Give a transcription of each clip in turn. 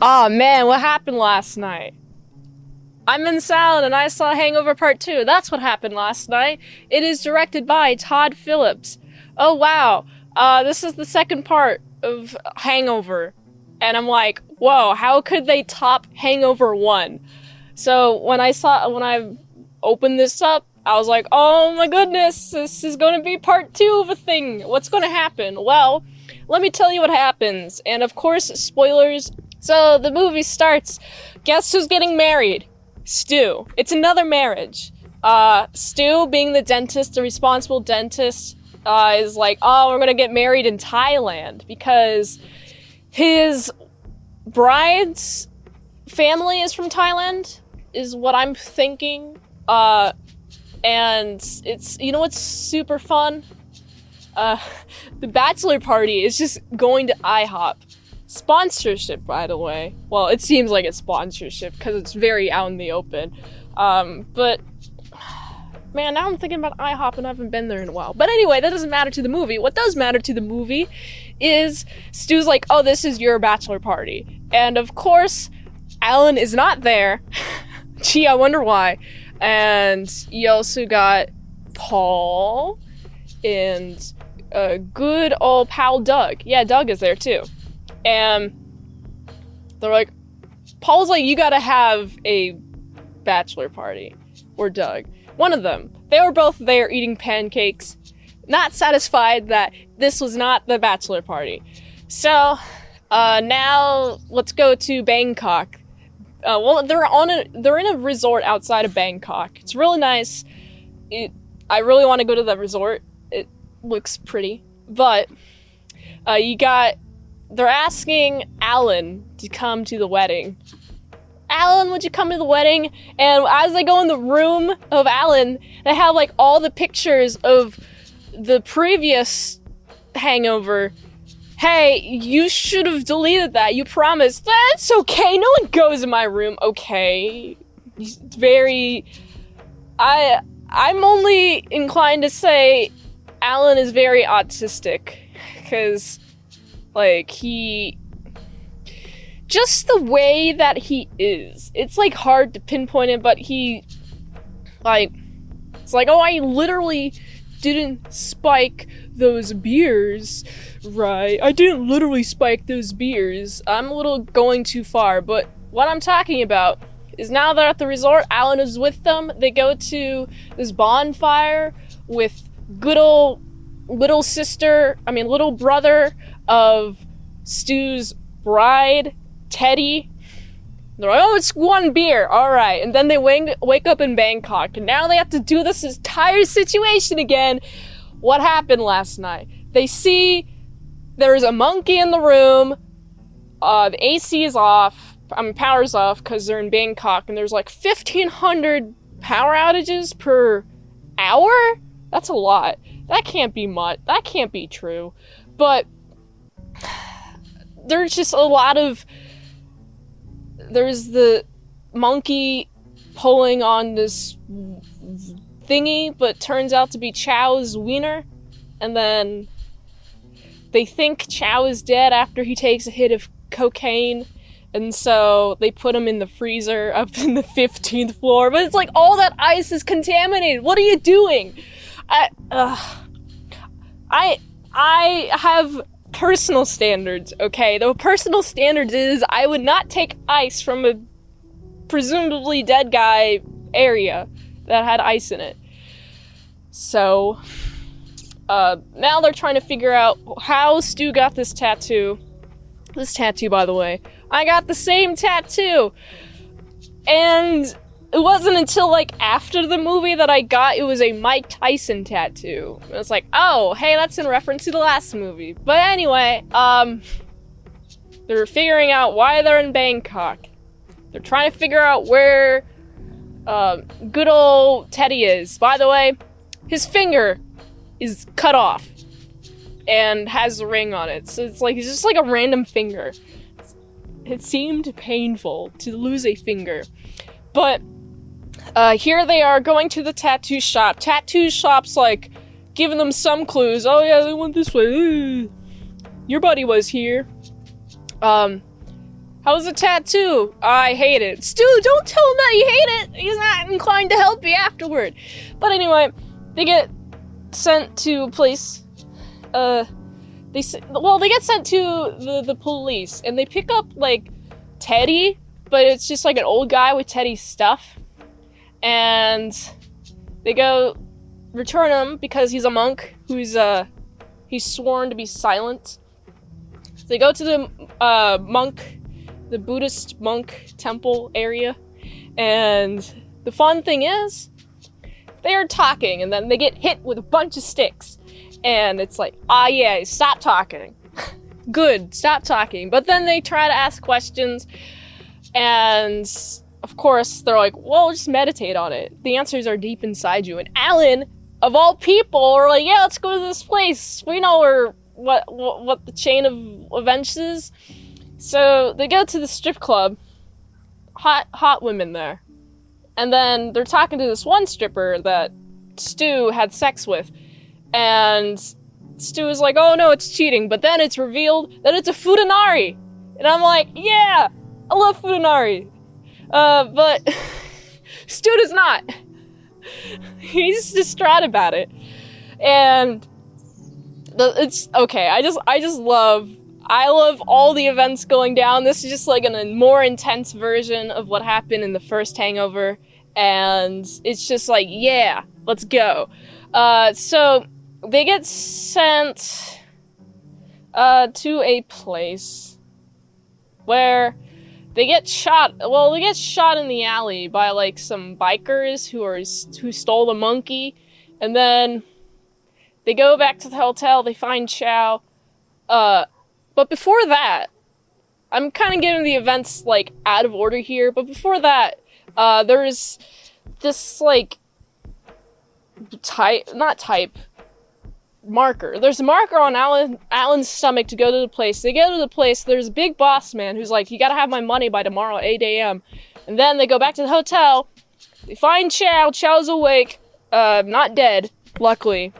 Aw, man, what happened last night? I'm in Salad and I saw Hangover Part 2. That's what happened last night. It is directed by Todd Phillips. Oh, wow. This is the second part of Hangover. And I'm like, whoa, how could they top Hangover 1? So when I opened this up, I was like, oh my goodness, this is going to be part 2 of a thing. What's going to happen? Well, let me tell you what happens. And of course, spoilers. So the movie starts. Guess who's getting married? Stu. It's another marriage. Stu, being the dentist, the responsible dentist, is like, oh, we're going to get married in Thailand because his bride's family is from Thailand, is what I'm thinking. And it's, you know what's super fun? The bachelor party is just going to IHOP. Sponsorship, by the way. Well, it seems like it's sponsorship because it's very out in the open. But man, now I'm thinking about IHOP and I haven't been there in a while. But anyway, that doesn't matter to the movie. What does matter to the movie is Stu's like, oh, this is your bachelor party. And of course, Alan is not there. Gee, I wonder why. And you also got Paul and good old pal Doug. Yeah, Doug is there too. And they're like, Paul's like, you gotta have a bachelor party. Or Doug. One of them. They were both there eating pancakes. Not satisfied that this was not the bachelor party. So, now let's go to Bangkok. Well, they're in a resort outside of Bangkok. It's really nice. I really want to go to the resort. It looks pretty. But, they're asking Alan to come to the wedding. Alan, would you come to the wedding? And as they go in the room of Alan, they have like all the pictures of the previous Hangover. Hey, you should have deleted that. You promised. That's okay. No one goes in my room. Okay. I'm only inclined to say Alan is very autistic. Because, like, just the way that he is. It's, like, hard to pinpoint it, but it's like, oh, I literally didn't spike those beers, right? I didn't literally spike those beers. I'm a little going too far, but what I'm talking about is now they're at the resort, Alan is with them, they go to this bonfire with good old little brother of Stu's bride, Teddy. They're like, oh, it's one beer, alright. And then they wake up in Bangkok, and now they have to do this entire situation again. What happened last night? They see there's a monkey in the room, the AC is off, power's off, because they're in Bangkok, and there's like 1,500 power outages per hour? That's a lot. That can't be much. That can't be true. But there's just a lot of... There's the monkey pulling on this thingy, but turns out to be Chow's wiener. And then they think Chow is dead after he takes a hit of cocaine. And so they put him in the freezer up in the 15th floor. But it's like, all that ice is contaminated. What are you doing? I have personal standards, okay? The personal standards is I would not take ice from a presumably dead guy area that had ice in it. So, now they're trying to figure out how Stu got this tattoo. This tattoo, by the way. I got the same tattoo! And it wasn't until, like, after the movie that I got it was a Mike Tyson tattoo. And it's like, oh, hey, that's in reference to the last movie. But anyway, they're figuring out why they're in Bangkok. They're trying to figure out where, good old Teddy is. By the way, his finger is cut off and has a ring on it. So it's just like a random finger. It seemed painful to lose a finger. But here they are going to the tattoo shop. Tattoo shop's like giving them some clues. Oh yeah, they went this way. Your buddy was here. How's the tattoo? I hate it. Stu, don't tell him that you hate it. He's not inclined to help you afterward. But anyway, they get sent to a place. They get sent to the police, and they pick up like Teddy, but it's just like an old guy with Teddy's stuff, and they go return him because he's a monk who's he's sworn to be silent. So they go to the Buddhist monk temple area, and the fun thing is they are talking, and then they get hit with a bunch of sticks, and it's like, yeah, stop talking. Good, stop talking. But then they try to ask questions, and of course they're like, well, just meditate on it. The answers are deep inside you. And Alan, of all people, are like, yeah, let's go to this place. We know what the chain of events is. So they go to the strip club, hot women there. And then they're talking to this one stripper that Stu had sex with. And Stu is like, oh no, it's cheating. But then it's revealed that it's a Futanari. And I'm like, yeah, I love Futanari. But Stu does not. He's distraught about it. And it's okay. I love all the events going down. This is just like a more intense version of what happened in the first Hangover. And it's just like, yeah, let's go. So they get sent to a place where they get shot. Well, they get shot in the alley by like some bikers who stole the monkey. And then they go back to the hotel. They find Chow. But before that, I'm kind of getting the events, like, out of order here, but before that, there's this, like, marker. There's a marker on Alan's stomach to go to the place. They go to the place, there's a big boss man who's like, you gotta have my money by tomorrow at 8 a.m. And then they go back to the hotel, they find Chow. Chow's awake, not dead, luckily.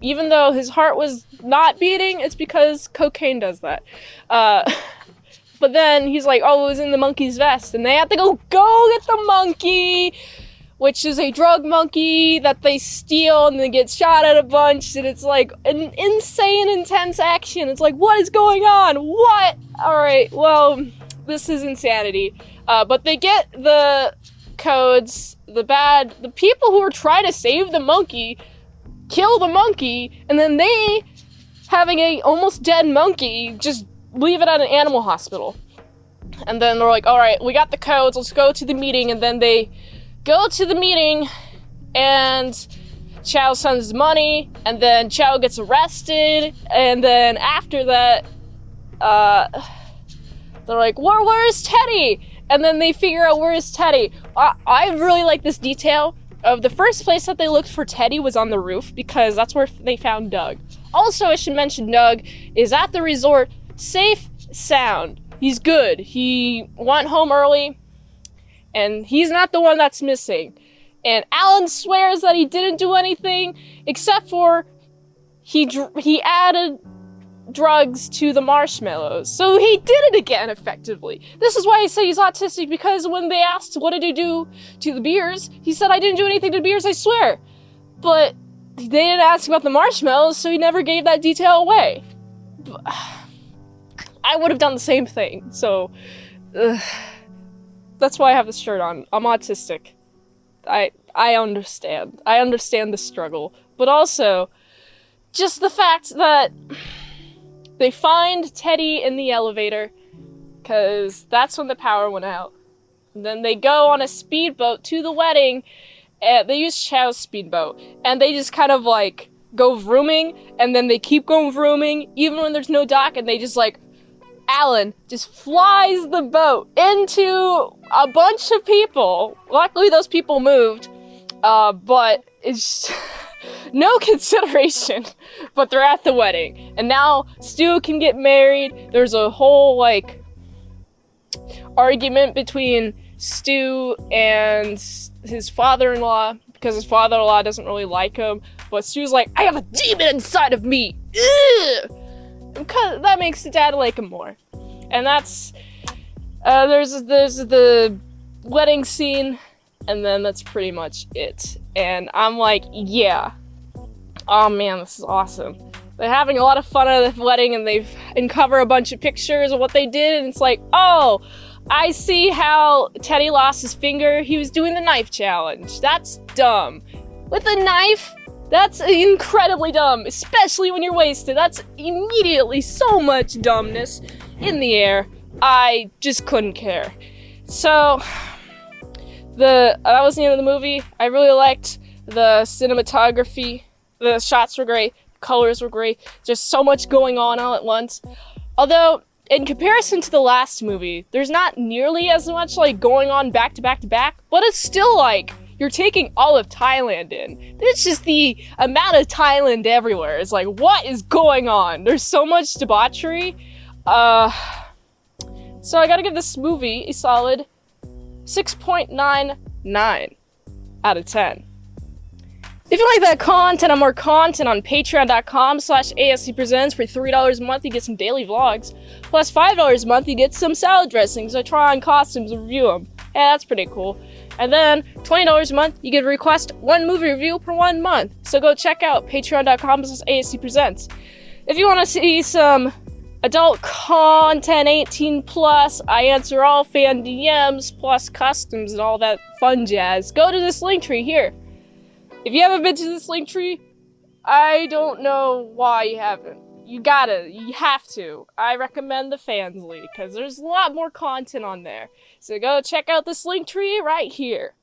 Even though his heart was not beating, it's because cocaine does that. But then he's like, oh, it was in the monkey's vest, and they have to go get the monkey, which is a drug monkey that they steal, and they get shot at a bunch, and it's like an insane, intense action. It's like, what is going on? What? Alright, well, this is insanity. But they get the codes, the people who are trying to save the monkey kill the monkey, and then they, having a almost dead monkey, just leave it at an animal hospital. And then they're like, alright, we got the codes, let's go to the meeting. And then they go to the meeting, and Chow sends money, and then Chow gets arrested, and then after that, they're like, where's Teddy? And then they figure out where's Teddy. I really like this detail of the first place that they looked for Teddy was on the roof, because that's where they found Doug. Also, I should mention Doug is at the resort, safe, sound. He's good. He went home early, and he's not the one that's missing. And Alan swears that he didn't do anything, except for he added drugs to the marshmallows. So he did it again, effectively. This is why I say he's autistic, because when they asked what did he do to the beers, he said, I didn't do anything to the beers, I swear. But they didn't ask about the marshmallows, so he never gave that detail away. I would have done the same thing, so that's why I have this shirt on. I'm autistic. I understand. I understand the struggle. But also, just the fact that they find Teddy in the elevator, because that's when the power went out. And then they go on a speedboat to the wedding, and they use Chow's speedboat, and they just kind of like go vrooming, and then they keep going vrooming, even when there's no dock, and they just like, Alan just flies the boat into a bunch of people. Luckily those people moved, but it's no consideration, but they're at the wedding. And now Stu can get married. There's a whole, like, argument between Stu and his father-in-law, because his father-in-law doesn't really like him. But Stu's like, I have a demon inside of me! Ugh! Because that makes the dad like him more. And that's There's the wedding scene, and then that's pretty much it. And I'm like, yeah. Oh man, this is awesome. They're having a lot of fun at the wedding, and they've uncover a bunch of pictures of what they did, and it's like, oh, I see how Teddy lost his finger. He was doing the knife challenge. That's dumb. With a knife, that's incredibly dumb, especially when you're wasted. That's immediately so much dumbness in the air. I just couldn't care. So, that was the end of the movie. I really liked the cinematography. The shots were great. Colors were great. Just so much going on all at once. Although, in comparison to the last movie, there's not nearly as much like going on back to back to back, but it's still like you're taking all of Thailand in. It's just the amount of Thailand everywhere. It's like, what is going on? There's so much debauchery. So I gotta give this movie a solid 6.99 out of 10. If you like that content and more content on patreon.com/ASEPresents for $3 a month, you get some daily vlogs. Plus $5 a month, you get some salad dressings. I try on costumes and review them. Yeah, that's pretty cool. And then $20 a month, you get to request one movie review per 1 month. So go check out patreon.com/ASEPresents. If you want to see some adult content, 18 plus, I answer all fan DMs, plus customs and all that fun jazz, go to this link tree here. If you haven't been to this link tree, I don't know why you haven't. You have to. I recommend the Fans League, because there's a lot more content on there. So go check out this link tree right here.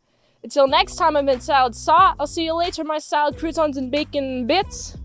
Until next time, I'm Mint Salad Saw. I'll see you later, my salad croutons and bacon bits.